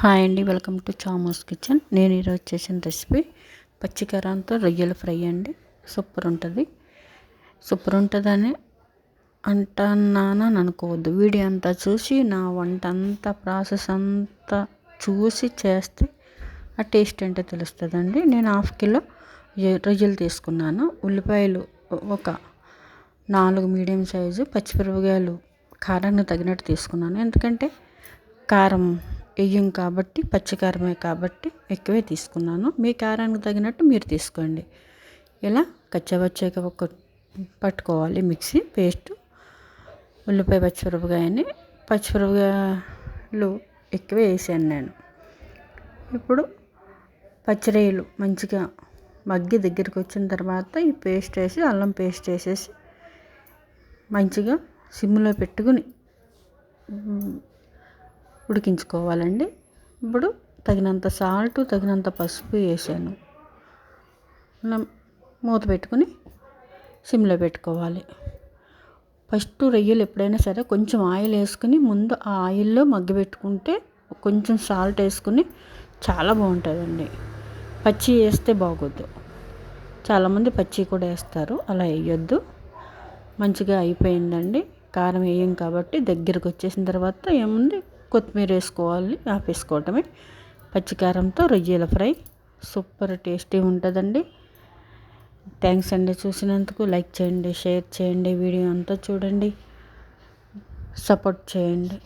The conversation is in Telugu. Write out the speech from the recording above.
హాయ్ అండి, వెల్కమ్ టు చామోస్ కిచెన్. నేను ఈరోజు చేసిన రెసిపీ పచ్చికారంతో రొయ్యల ఫ్రై అండి. సూపర్ ఉంటుందని అంటున్నానని అనుకోవద్దు. వీడియో అంతా చూసి నా వంట అంతా ప్రాసెస్ అంతా చూసి చేస్తే ఆ టేస్ట్ ఏంటో తెలుస్తుందండి. నేను 1/2 కిలో రొయ్యలు తీసుకున్నాను. ఉల్లిపాయలు ఒక 4 మీడియం సైజు, పచ్చిమిరపకాయలు కారానికి తగినట్టు తీసుకున్నాను. ఎందుకంటే కారం వెయ్యం కాబట్టి, పచ్చికారమే కాబట్టి ఎక్కువే తీసుకున్నాను. మీ కారానికి తగినట్టు మీరు తీసుకోండి. ఇలా కచ్చబచ్చగా పట్టుకోవాలి మిక్సీ పేస్ట్. ఉల్లిపాయ పచ్చిమిరపకాయలు ఎక్కువ వేసాను నేను. ఇప్పుడు పచ్చిరొయ్యలు మంచిగా మగ్గి దగ్గరికి వచ్చిన తర్వాత ఈ పేస్ట్ వేసి, అల్లం పేస్ట్ వేసేసి మంచిగా సిమ్లో పెట్టుకుని ఉడికించుకోవాలండి. ఇప్పుడు తగినంత సాల్ట్, తగినంత పసుపు వేసాను. మూత పెట్టుకుని సిమ్లో పెట్టుకోవాలి. ఫస్ట్ రొయ్యలు ఎప్పుడైనా సరే కొంచెం ఆయిల్ వేసుకుని ముందు ఆ ఆయిల్లో మగ్గబెట్టుకుంటే, కొంచెం సాల్ట్ వేసుకుని చాలా బాగుంటుందండి. పచ్చి వేస్తే బాగోద్దు. చాలామంది పచ్చి కూడా వేస్తారు, అలా వేయొద్దు. మంచిగా అయిపోయిందండి. కారం వేయం కాబట్టి దగ్గరకు వచ్చేసిన తర్వాత ఏముంది, కొత్తిమీర వేసుకోవాలి, ఆపేసుకోవటమే. పచ్చికారంతో రొయ్యల ఫ్రై సూపర్ టేస్టీ ఉంటుందండి. థ్యాంక్స్ అండి చూసినందుకు. లైక్ చేయండి, షేర్ చేయండి, వీడియో అంతా చూడండి, సపోర్ట్ చేయండి.